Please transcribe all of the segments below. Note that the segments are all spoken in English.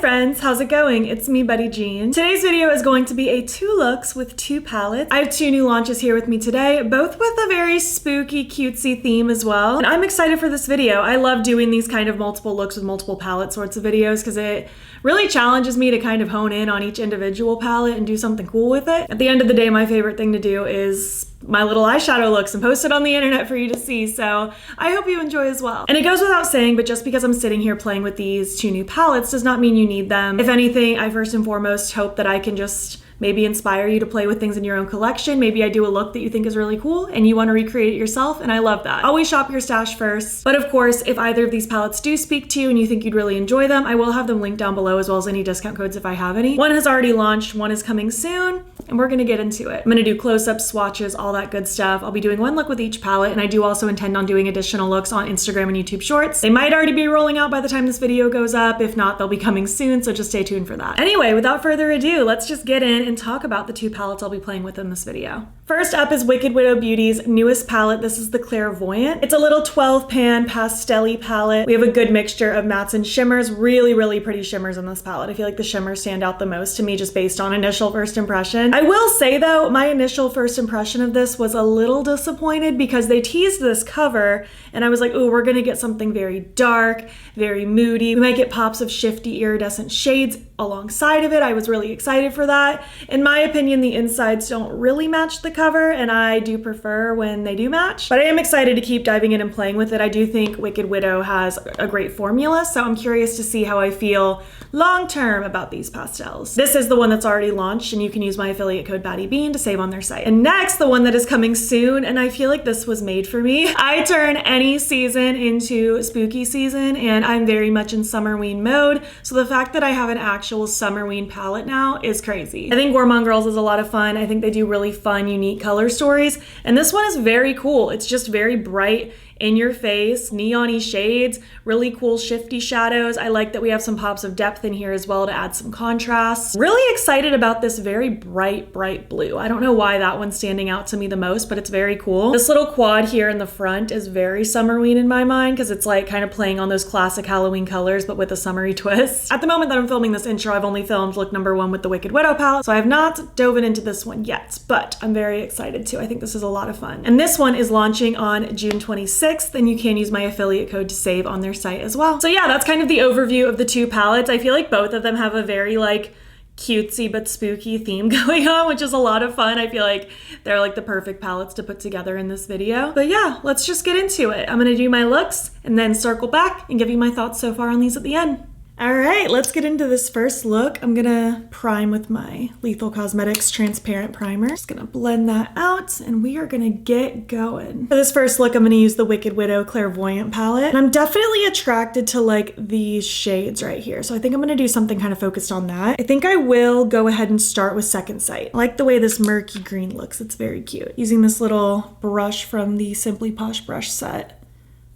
friends, how's it going? It's me, Buddy Jean. Today's video is going to be a 2 looks with 2 palettes. I have 2 new launches here with me today, both with a very spooky, cutesy theme as well. And I'm excited for this video. I love doing these kind of multiple looks with multiple palette sorts of videos because it really challenges me to kind of hone in on each individual palette and do something cool with it. At the end of the day, my favorite thing to do is my little eyeshadow looks and post it on the internet for you to see, so I hope you enjoy as well. And it goes without saying, but just because I'm sitting here playing with these 2 new palettes does not mean you need them. If anything, I first and foremost hope that I can just maybe inspire you to play with things in your own collection. Maybe I do a look that you think is really cool and you want to recreate it yourself, and I love that. Always shop your stash first. But of course, if either of these palettes do speak to you and you think you'd really enjoy them, I will have them linked down below as well as any discount codes if I have any. One has already launched, one is coming soon, and we're gonna get into it. I'm gonna do close-ups, swatches, all that good stuff. I'll be doing 1 look with each palette, and I do also intend on doing additional looks on Instagram and YouTube Shorts. They might already be rolling out by the time this video goes up. If not, they'll be coming soon, so just stay tuned for that. Anyway, without further ado, let's just get in and talk about the 2 palettes I'll be playing with in this video. First up is Wicked Widow Beauty's newest palette. This is the Clairvoyant. It's a little 12-pan pastel-y palette. We have a good mixture of mattes and shimmers. Really, really pretty shimmers in this palette. I feel like the shimmers stand out the most to me just based on initial first impression. I will say though, my initial first impression of this was a little disappointed because they teased this cover and I was like, oh, we're gonna get something very dark, very moody. We might get pops of shifty iridescent shades alongside of it. I was really excited for that. In my opinion, the insides don't really match the cover, and I do prefer when they do match, but I am excited to keep diving in and playing with it. I do think Wicked Widow has a great formula, so I'm curious to see how I feel long term about these pastels. This is the one that's already launched, and you can use my affiliate code BATTYBEAN to save on their site. And next, the one that is coming soon, and I feel like this was made for me. I turn any season into spooky season, and I'm very much in Summerween mode, so the fact that I have an actual Summerween palette now is crazy. I think Gourmande Girls is a lot of fun. I think they do really fun, unique color stories, and this one is very cool. It's just very bright, in your face, neon-y shades, really cool shifty shadows. I like that we have some pops of depth in here as well to add some contrast. Really excited about this very bright blue. I don't know why that one's standing out to me the most, but it's very cool. This little quad here in the front is very Summerween in my mind because it's like kind of playing on those classic Halloween colors, but with a summery twist. At the moment that I'm filming this intro, I've only filmed look number 1 with the Wicked Widow palette, so I have not dove into this one yet, but I'm very excited too. I think this is a lot of fun. And this one is launching on June 26th. Then you can use my affiliate code to save on their site as well. So yeah, that's kind of the overview of the 2 palettes. I feel like both of them have a very like cutesy but spooky theme going on, which is a lot of fun. I feel like they're like the perfect palettes to put together in this video. But yeah, let's just get into it. I'm gonna do my looks and then circle back and give you my thoughts so far on these at the end. All right, let's get into this first look. I'm gonna prime with my Lethal Cosmetics transparent primer. Just gonna blend that out and we are gonna get going. For this first look, I'm gonna use the Wicked Widow Clairvoyant palette. And I'm definitely attracted to like these shades right here. So I think I'm gonna do something kind of focused on that. I think I will go ahead and start with Second Sight. I like the way this murky green looks. It's very cute. Using this little brush from the Simply Posh brush set,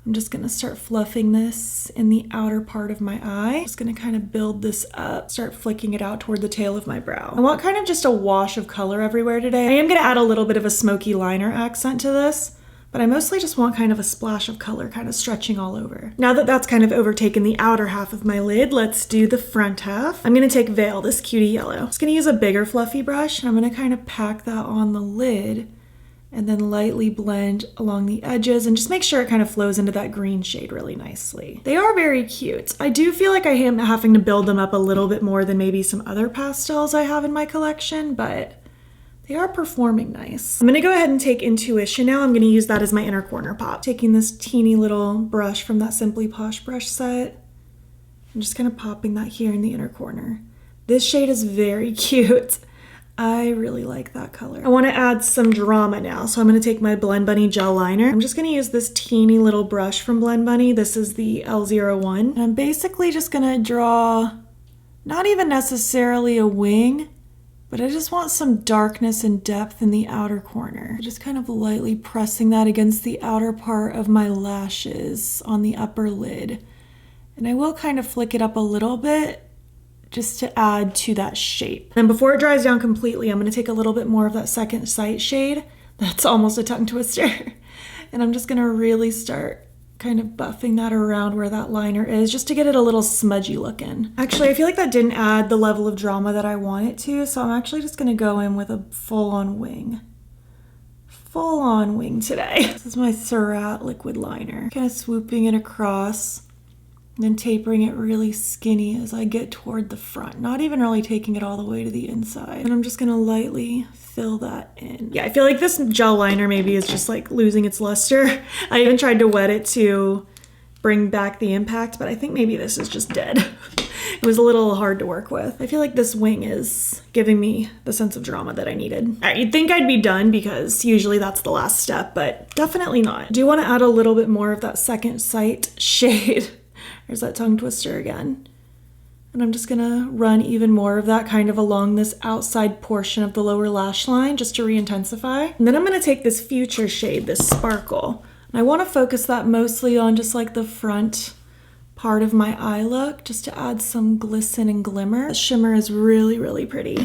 I'm just gonna start fluffing this in the outer part of my eye. Just gonna kind of build this up, start flicking it out toward the tail of my brow. I want kind of just a wash of color everywhere today. I am gonna add a little bit of a smoky liner accent to this, but I mostly just want kind of a splash of color kind of stretching all over. Now that that's kind of overtaken the outer half of my lid, let's do the front half. I'm gonna take Veil, this cutie yellow. I'm just gonna use a bigger fluffy brush, and I'm gonna kind of pack that on the lid and then lightly blend along the edges and just make sure it kind of flows into that green shade really nicely. They are very cute. I do feel like I am having to build them up a little bit more than maybe some other pastels I have in my collection, but they are performing nice. I'm gonna go ahead and take Intuition now. I'm gonna use that as my inner corner pop. Taking this teeny little brush from that Simply Posh brush set, I'm just kind of popping that here in the inner corner. This shade is very cute. I really like that color. I want to add some drama now, so I'm going to take my Blend Bunny gel liner. I'm just going to use this teeny little brush from Blend Bunny. This is the L01. And I'm basically just going to draw not even necessarily a wing, but I just want some darkness and depth in the outer corner. Just kind of lightly pressing that against the outer part of my lashes on the upper lid. And I will kind of flick it up a little bit just to add to that shape. Then before it dries down completely, I'm gonna take a little bit more of that Second Sight shade. That's almost a tongue twister. And I'm just gonna really start kind of buffing that around where that liner is just to get it a little smudgy looking. Actually, I feel like that didn't add the level of drama that I want it to, so I'm actually just gonna go in with a full-on wing. Full-on wing today. This is my Surratt liquid liner. Kind of swooping it across, and then tapering it really skinny as I get toward the front. Not even really taking it all the way to the inside. And I'm just gonna lightly fill that in. Yeah, I feel like this gel liner maybe is just like losing its luster. I even tried to wet it to bring back the impact, but I think maybe this is just dead. It was a little hard to work with. I feel like this wing is giving me the sense of drama that I needed. All right, you'd think I'd be done because usually that's the last step, but definitely not. I do want to add a little bit more of that Second Sight shade. There's that tongue twister again. And I'm just gonna run even more of that kind of along this outside portion of the lower lash line just to re-intensify. And then I'm gonna take this Future shade, this Sparkle, and I wanna focus that mostly on just like the front part of my eye look, just to add some glisten and glimmer. The shimmer is really, really pretty.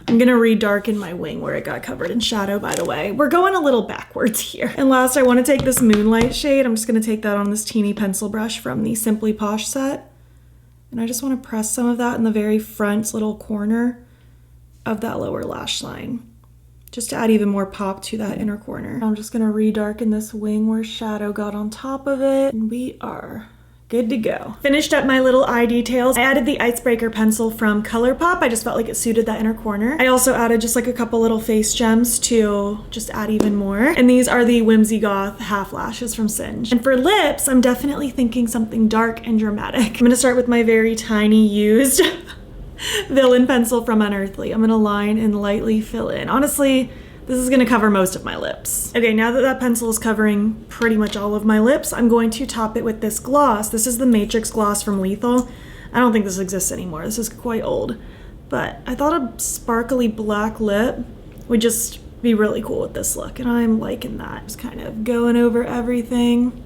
I'm gonna re-darken my wing where it got covered in shadow, by the way. We're going a little backwards here. And last, I wanna take this Moonlight shade. I'm just gonna take that on this teeny pencil brush from the Simply Posh set. And I just want to press some of that in the very front little corner of that lower lash line, just to add even more pop to that inner corner. I'm just going to re-darken this wing where shadow got on top of it, and we are good to go. Finished up my little eye details. I added the Icebreaker pencil from ColourPop. I just felt like it suited that inner corner. I also added just like a couple little face gems to just add even more. And these are the Whimsy Goth half lashes from Singe. And for lips, I'm definitely thinking something dark and dramatic. I'm gonna start with my very tiny used Villain pencil from Unearthly. I'm gonna line and lightly fill in. Honestly, this is gonna cover most of my lips. Okay, now that that pencil is covering pretty much all of my lips, I'm going to top it with this gloss. This is the Matrix gloss from Lethal. I don't think this exists anymore. This is quite old. But I thought a sparkly black lip would just be really cool with this look, and I'm liking that. Just kind of going over everything.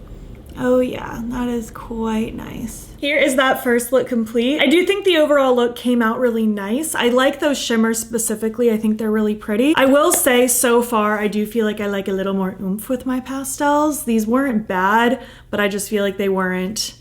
Oh yeah, that is quite nice. Here is that first look complete. I do think the overall look came out really nice. I like those shimmers specifically. I think they're really pretty. I will say so far, I do feel like I like a little more oomph with my pastels. These weren't bad, but I just feel like they weren't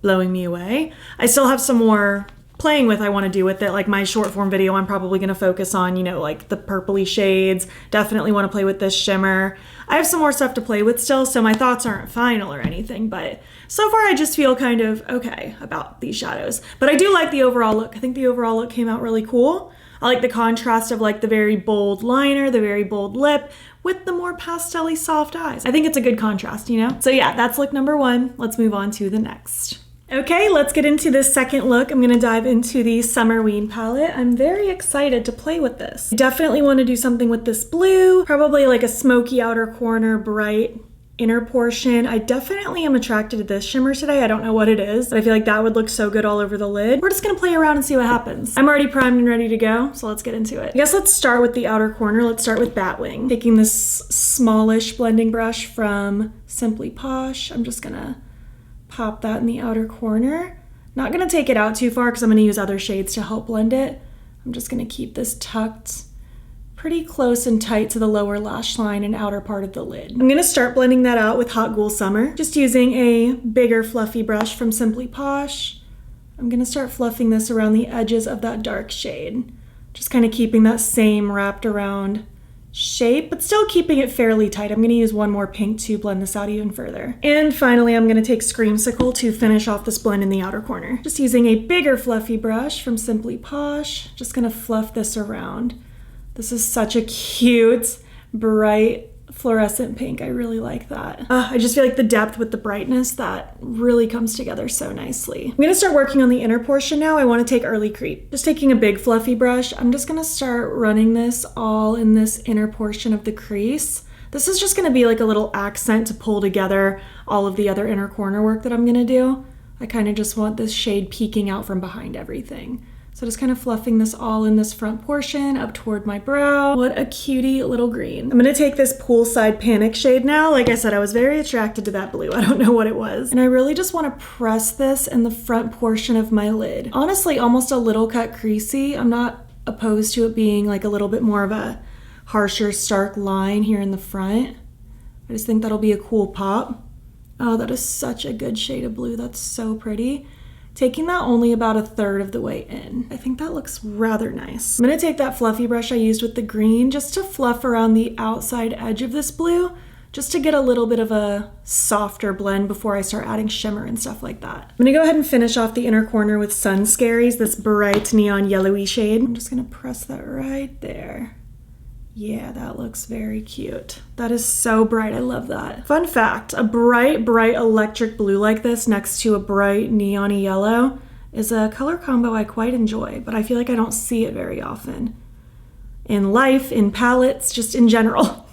blowing me away. I still have some more playing with I want to do with it. Like my short form video, I'm probably going to focus on, you know, like the purpley shades. Definitely want to play with this shimmer. I have some more stuff to play with still, so my thoughts aren't final or anything, but so far I just feel kind of okay about these shadows. But I do like the overall look. I think the overall look came out really cool. I like the contrast of like the very bold liner, the very bold lip, with the more pastel-y soft eyes. I think it's a good contrast, you know? So yeah, that's look number one. Let's move on to the next. Okay, let's get into this second look. I'm gonna dive into the Summerween palette. I'm very excited to play with this. I definitely want to do something with this blue, probably like a smoky outer corner, bright inner portion. I definitely am attracted to this shimmer today. I don't know what it is, but I feel like that would look so good all over the lid. We're just gonna play around and see what happens. I'm already primed and ready to go, so let's get into it. I guess let's start with the outer corner. Let's start with Batwing. Taking this smallish blending brush from Simply Posh, I'm just gonna pop that in the outer corner. Not gonna take it out too far because I'm gonna use other shades to help blend it. I'm just gonna keep this tucked pretty close and tight to the lower lash line and outer part of the lid. I'm gonna start blending that out with Hot Ghoul Summer. Just using a bigger fluffy brush from Simply Posh. I'm gonna start fluffing this around the edges of that dark shade. Just kind of keeping that same wrapped around shape, but still keeping it fairly tight. I'm gonna use one more pink to blend this out even further. And finally, I'm gonna take Screamsicle to finish off this blend in the outer corner. Just using a bigger fluffy brush from Simply Posh. Just gonna fluff this around. This is such a cute, bright, fluorescent pink. I really like that. I just feel like the depth with the brightness, that really comes together so nicely. I'm gonna start working on the inner portion now. I wanna take Early Creep. Just taking a big fluffy brush, I'm just gonna start running this all in this inner portion of the crease. This is just gonna be like a little accent to pull together all of the other inner corner work that I'm gonna do. I kind of just want this shade peeking out from behind everything. So just kind of fluffing this all in this front portion up toward my brow. What a cutie little green. I'm gonna take this Poolside Panic shade now. Like I said, I was very attracted to that blue. I don't know what it was. And I really just wanna press this in the front portion of my lid. Honestly, almost a little cut creasy. I'm not opposed to it being like a little bit more of a harsher, stark line here in the front. I just think that'll be a cool pop. Oh, that is such a good shade of blue. That's so pretty. Taking that only about 1/3 of the way in. I think that looks rather nice. I'm gonna take that fluffy brush I used with the green just to fluff around the outside edge of this blue, just to get a little bit of a softer blend before I start adding shimmer and stuff like that. I'm gonna go ahead and finish off the inner corner with Sun Scaries, this bright neon yellowy shade. I'm just gonna press that right there. Yeah, that looks very cute. That is so bright, I love that. Fun fact, a bright electric blue like this next to a bright neon-y yellow is a color combo I quite enjoy, but I feel like I don't see it very often. In life, in palettes, just in general.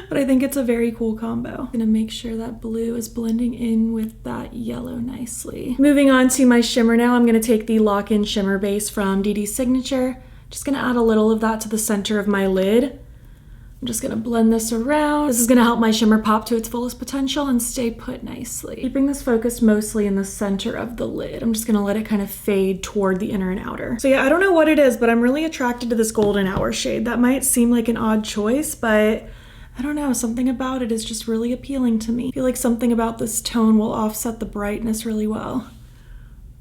But I think it's a very cool combo. I'm gonna make sure that blue is blending in with that yellow nicely. Moving on to my shimmer now, I'm gonna take the Lock-In Shimmer Base from Dede Signature. Just gonna add a little of that to the center of my lid. I'm just gonna blend this around. This is gonna help my shimmer pop to its fullest potential and stay put nicely. Keeping this focused mostly in the center of the lid. I'm just gonna let it kind of fade toward the inner and outer. So yeah, I don't know what it is, but I'm really attracted to this golden hour shade. That might seem like an odd choice, but I don't know, something about it is just really appealing to me. I feel like something about this tone will offset the brightness really well.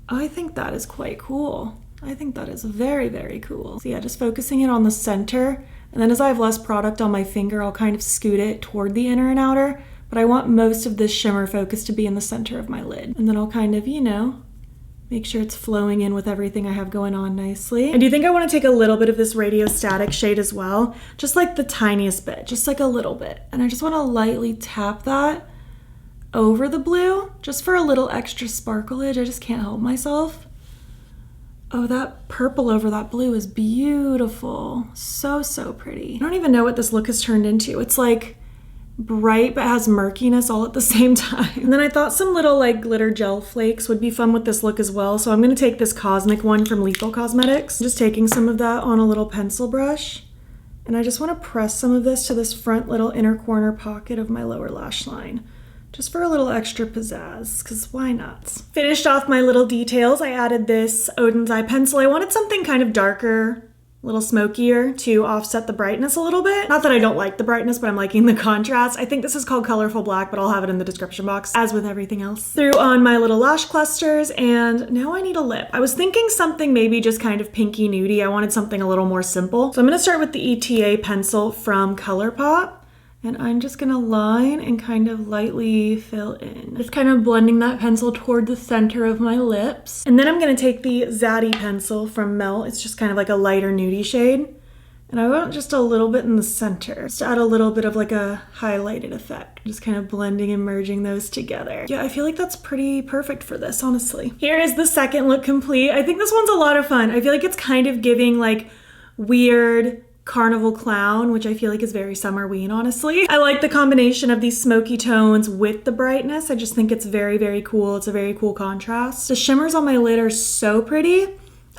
I think that is quite cool. I think that is very, very cool. So yeah, just focusing it on the center, and then as I have less product on my finger, I'll kind of scoot it toward the inner and outer, but I want most of this shimmer focus to be in the center of my lid. And then I'll kind of, you know, make sure it's flowing in with everything I have going on nicely. I do think I want to take a little bit of this Radio Static shade as well, just like the tiniest bit, just like a little bit. And I just want to lightly tap that over the blue, just for a little extra sparklage. I just can't help myself. Oh, that purple over that blue is beautiful. So, so pretty. I don't even know what this look has turned into. It's like bright but has murkiness all at the same time. And then I thought some little like glitter gel flakes would be fun with this look as well. So I'm gonna take this Cosmic one from Lethal Cosmetics. I'm just taking some of that on a little pencil brush. And I just wanna press some of this to this front little inner corner pocket of my lower lash line. Just for a little extra pizzazz, because why not? Finished off my little details, I added this Oden's eye pencil. I wanted something kind of darker, a little smokier to offset the brightness a little bit. Not that I don't like the brightness, but I'm liking the contrast. I think this is called Colorful Black, but I'll have it in the description box, as with everything else. Threw on my little lash clusters, and now I need a lip. I was thinking something maybe just kind of pinky nudie. I wanted something a little more simple. So I'm gonna start with the ETA pencil from Colourpop. And I'm just gonna line and kind of lightly fill in. Just kind of blending that pencil toward the center of my lips. And then I'm gonna take the Zaddy pencil from Melt. It's just kind of like a lighter nudie shade. And I want just a little bit in the center, just to add a little bit of like a highlighted effect. Just kind of blending and merging those together. Yeah, I feel like that's pretty perfect for this, honestly. Here is the second look complete. I think this one's a lot of fun. I feel like it's kind of giving like weird carnival clown, which I feel like is very Summerween, honestly. I like the combination of these smoky tones with the brightness. I just think it's very, very cool. It's a very cool contrast. The shimmers on my lid are so pretty.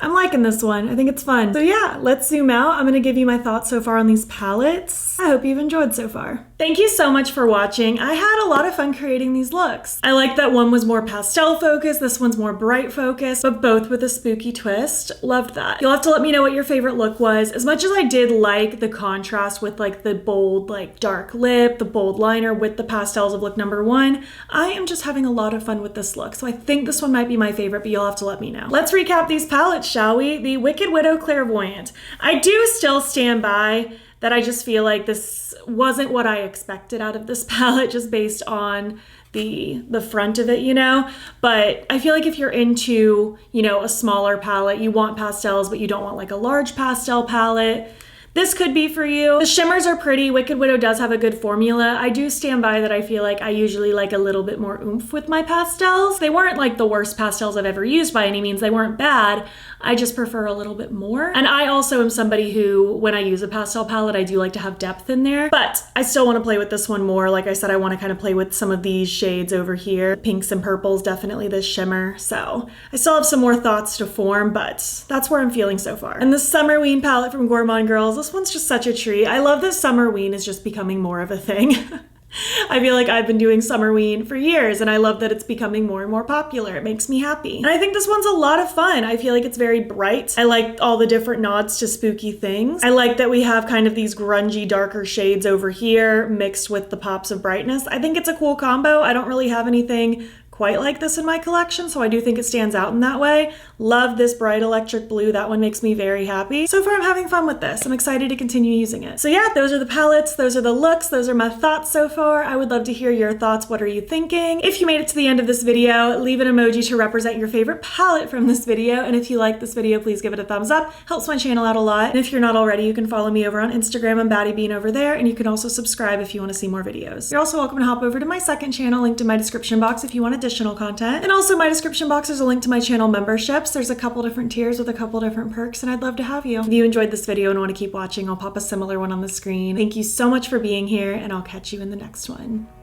I'm liking this one. I think it's fun. So yeah, let's zoom out. I'm gonna give you my thoughts so far on these palettes. I hope you've enjoyed so far. Thank you so much for watching. I had a lot of fun creating these looks. I like that one was more pastel focused, this one's more bright focused, but both with a spooky twist. Loved that. You'll have to let me know what your favorite look was. As much as I did like the contrast with like the bold, like dark lip, the bold liner with the pastels of look number 1, I am just having a lot of fun with this look. So I think this one might be my favorite, but you'll have to let me know. Let's recap these palettes, shall we? The Wicked Widow Clairvoyant. I do still stand by that I just feel like this wasn't what I expected out of this palette just based on the front of it, you know? But I feel like if you're into, you know, a smaller palette, you want pastels, but you don't want like a large pastel palette, this could be for you. The shimmers are pretty. Wicked Widow does have a good formula. I do stand by that I feel like I usually like a little bit more oomph with my pastels. They weren't like the worst pastels I've ever used by any means. They weren't bad. I just prefer a little bit more. And I also am somebody who, when I use a pastel palette, I do like to have depth in there. But I still want to play with this one more. Like I said, I want to kind of play with some of these shades over here. Pinks and purples, definitely this shimmer. So I still have some more thoughts to form, but that's where I'm feeling so far. And the Summerween palette from Gourmande Girls, this one's just such a treat. I love that Summerween is just becoming more of a thing. I feel like I've been doing Summerween for years, and I love that it's becoming more and more popular. It makes me happy. And I think this one's a lot of fun. I feel like it's very bright. I like all the different nods to spooky things. I like that we have kind of these grungy, darker shades over here mixed with the pops of brightness. I think it's a cool combo. I don't really have anything quite like this in my collection, so I do think it stands out in that way. Love this bright electric blue. That one makes me very happy. So far, I'm having fun with this. I'm excited to continue using it. So yeah, those are the palettes, those are the looks, those are my thoughts so far. I would love to hear your thoughts. What are you thinking? If you made it to the end of this video, leave an emoji to represent your favorite palette from this video. And if you like this video, please give it a thumbs up. Helps my channel out a lot. And if you're not already, you can follow me over on Instagram. I'm BATTYBEAN over there. And you can also subscribe if you want to see more videos. You're also welcome to hop over to my second channel, linked in my description box if you want additional content. And also my description box is a link to my channel memberships. There's a couple different tiers with a couple different perks, and I'd love to have you. If you enjoyed this video and want to keep watching, I'll pop a similar one on the screen. Thank you so much for being here, and I'll catch you in the next one.